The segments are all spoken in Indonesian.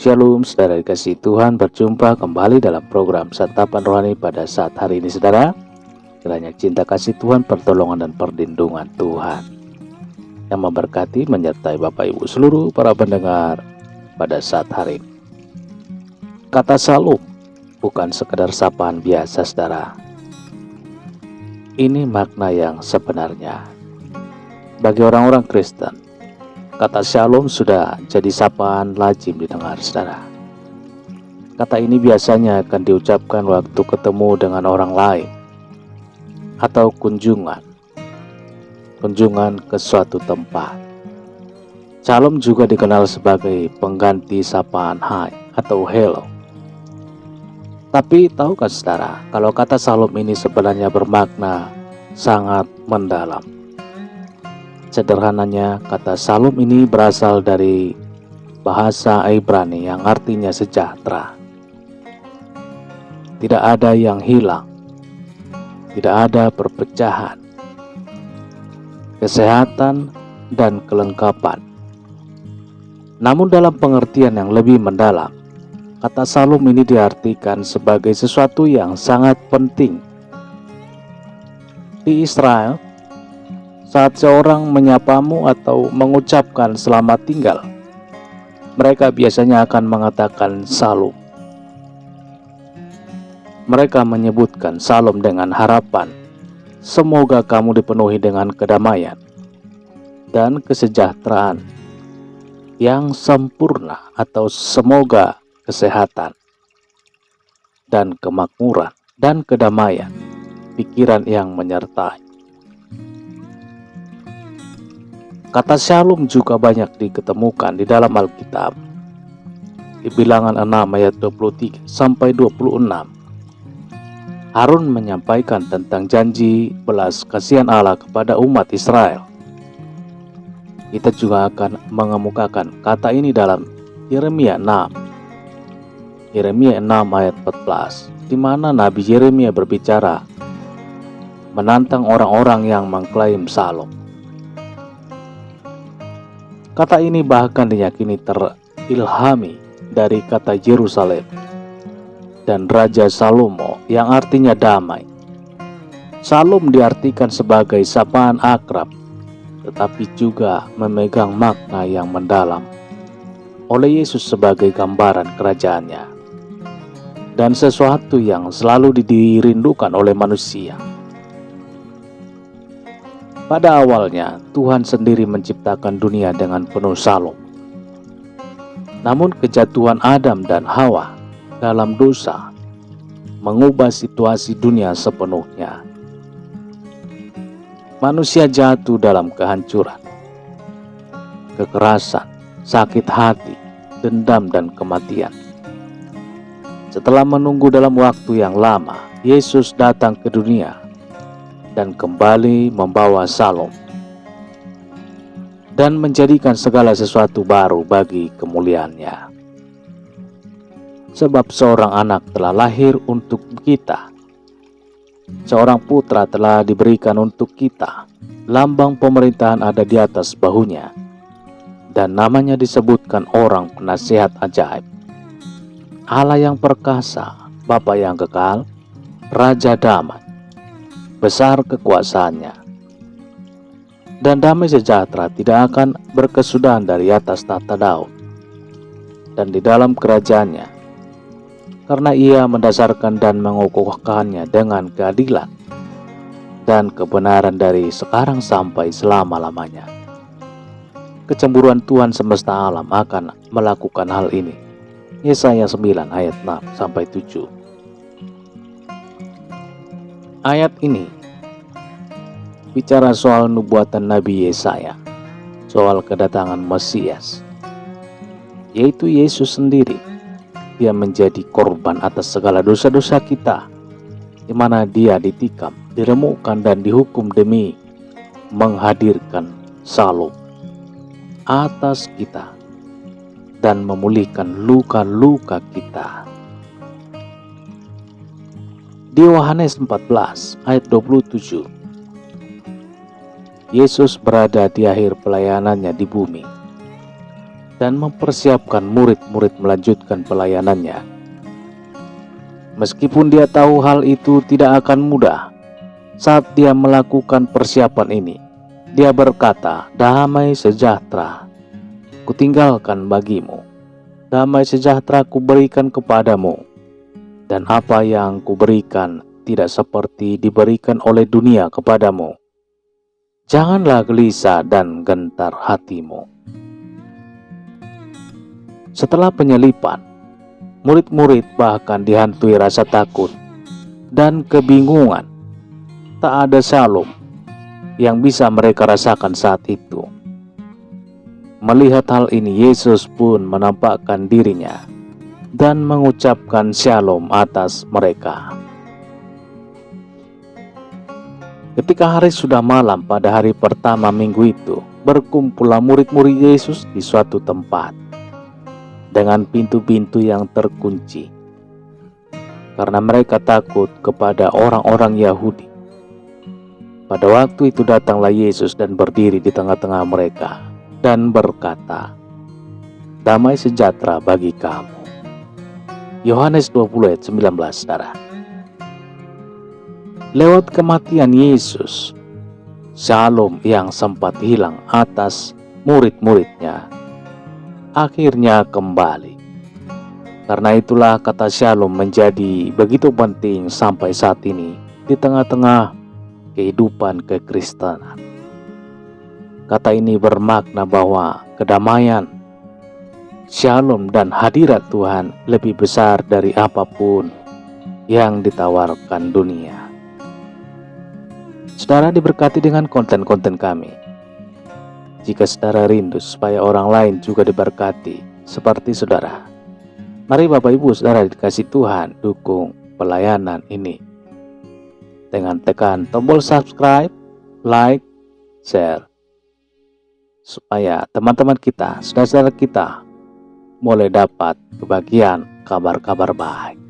Shalom saudara dikasihi Tuhan, berjumpa kembali dalam program Santapan Rohani pada saat hari ini saudara. Kiranya cinta kasih Tuhan, pertolongan dan perlindungan Tuhan yang memberkati menyertai Bapak Ibu seluruh para pendengar pada saat hari ini. Kata shalom bukan sekedar sapaan biasa saudara. Ini makna yang sebenarnya. Bagi orang-orang Kristen, kata shalom sudah jadi sapaan lazim didengar saudara. Kata ini biasanya akan diucapkan waktu ketemu dengan orang lain atau kunjungan ke suatu tempat. Shalom juga dikenal sebagai pengganti sapaan hai atau hello. Tapi tahukah saudara kalau kata shalom ini sebenarnya bermakna sangat mendalam. Sederhananya, kata shalom ini berasal dari bahasa Ibrani yang artinya sejahtera. Tidak ada yang hilang, tidak ada perpecahan, kesehatan, dan kelengkapan. Namun dalam pengertian yang lebih mendalam, kata shalom ini diartikan sebagai sesuatu yang sangat penting. Di Israel, saat seorang menyapamu atau mengucapkan selamat tinggal, mereka biasanya akan mengatakan shalom. Mereka menyebutkan shalom dengan harapan, semoga kamu dipenuhi dengan kedamaian dan kesejahteraan yang sempurna, atau semoga kesehatan dan kemakmuran dan kedamaian pikiran yang menyertai. Kata shalom juga banyak diketemukan di dalam Alkitab. Di Bilangan 6 ayat 23 sampai 26, Harun menyampaikan tentang janji belas kasihan Allah kepada umat Israel. Kita juga akan mengemukakan kata ini dalam Yeremia 6 ayat 14, di mana Nabi Yeremia berbicara menantang orang-orang yang mengklaim shalom. Kata ini bahkan diyakini terilhami dari kata Yerusalem dan Raja Salomo yang artinya damai. Shalom diartikan sebagai sapaan akrab, tetapi juga memegang makna yang mendalam oleh Yesus sebagai gambaran kerajaannya dan sesuatu yang selalu dirindukan oleh manusia. Pada awalnya, Tuhan sendiri menciptakan dunia dengan penuh shalom. Namun kejatuhan Adam dan Hawa dalam dosa mengubah situasi dunia sepenuhnya. Manusia jatuh dalam kehancuran, kekerasan, sakit hati, dendam, dan kematian. Setelah menunggu dalam waktu yang lama, Yesus datang ke dunia dan kembali membawa shalom dan menjadikan segala sesuatu baru bagi kemuliaannya. Sebab seorang anak telah lahir untuk kita, seorang putra telah diberikan untuk kita, lambang pemerintahan ada di atas bahunya, dan namanya disebutkan orang penasihat ajaib, Allah yang perkasa, Bapa yang kekal, Raja damai. Besar kekuasaannya, dan damai sejahtera tidak akan berkesudahan dari atas tahta Daud dan di dalam kerajaannya, karena ia mendasarkan dan mengukuhkannya dengan keadilan dan kebenaran dari sekarang sampai selama-lamanya. Kecemburuan Tuhan semesta alam akan melakukan hal ini. Yesaya 9 ayat 6 sampai 7. Ayat ini bicara soal nubuatan Nabi Yesaya, soal kedatangan Mesias, yaitu Yesus sendiri. Dia menjadi korban atas segala dosa-dosa kita, di mana dia ditikam, diremukkan, dan dihukum demi menghadirkan shalom atas kita dan memulihkan luka-luka kita. Di Yohanes 14 ayat 27, Yesus berada di akhir pelayanannya di bumi. dan mempersiapkan murid-murid melanjutkan pelayanannya. Meskipun dia tahu hal itu tidak akan mudah, saat dia melakukan persiapan ini, dia berkata, "Damai sejahtera kutinggalkan bagimu, damai sejahtera kuberikan kepadamu, dan apa yang kuberikan tidak seperti diberikan oleh dunia kepadamu. Janganlah gelisah dan gentar hatimu." Setelah penyalipan, murid-murid bahkan dihantui rasa takut dan kebingungan. Tak ada shalom yang bisa mereka rasakan saat itu. Melihat hal ini, Yesus pun menampakkan dirinya dan mengucapkan shalom atas mereka. Ketika hari sudah malam pada hari pertama minggu itu, berkumpullah murid-murid Yesus di suatu tempat dengan pintu-pintu yang terkunci, karena mereka takut kepada orang-orang Yahudi. Pada waktu itu datanglah Yesus dan berdiri di tengah-tengah mereka dan berkata, "Damai sejahtera bagi kamu." Yohanes 20 ayat 19, saudara. Lewat kematian Yesus, shalom yang sempat hilang atas murid-muridnya akhirnya kembali. Karena itulah kata shalom menjadi begitu penting sampai saat ini di tengah-tengah kehidupan kekristenan. Kata ini bermakna bahwa kedamaian, shalom dan hadirat Tuhan lebih besar dari apapun yang ditawarkan dunia. Saudara diberkati dengan konten-konten kami. Jika saudara rindu supaya orang lain juga diberkati seperti saudara, mari Bapak Ibu saudara dikasih Tuhan dukung pelayanan ini dengan tekan tombol subscribe, like, share, supaya teman-teman kita, saudara-saudara kita boleh dapat kebagian kabar-kabar baik.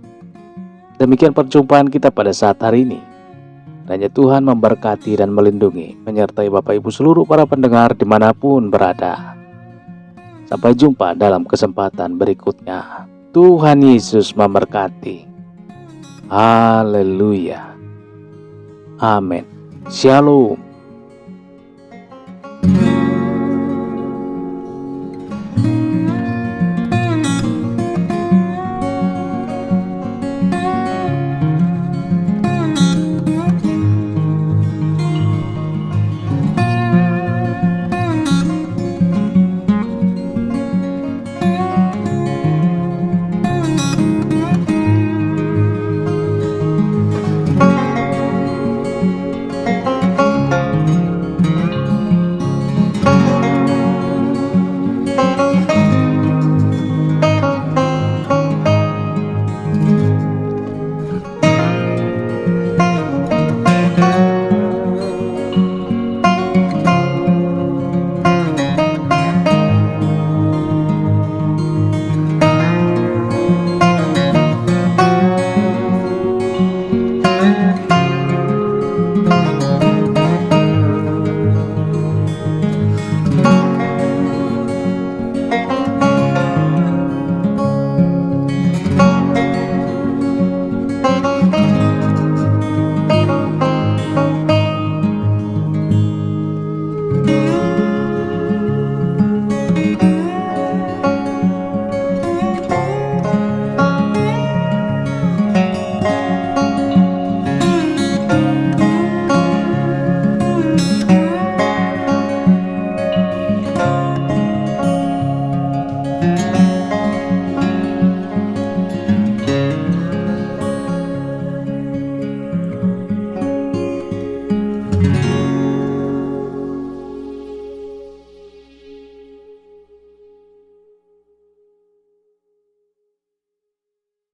Demikian perjumpaan kita pada saat hari ini. Kiranya Tuhan memberkati dan melindungi, menyertai Bapak Ibu seluruh para pendengar dimanapun berada. Sampai jumpa dalam kesempatan berikutnya. Tuhan Yesus memberkati. Haleluya. Amin. Shalom.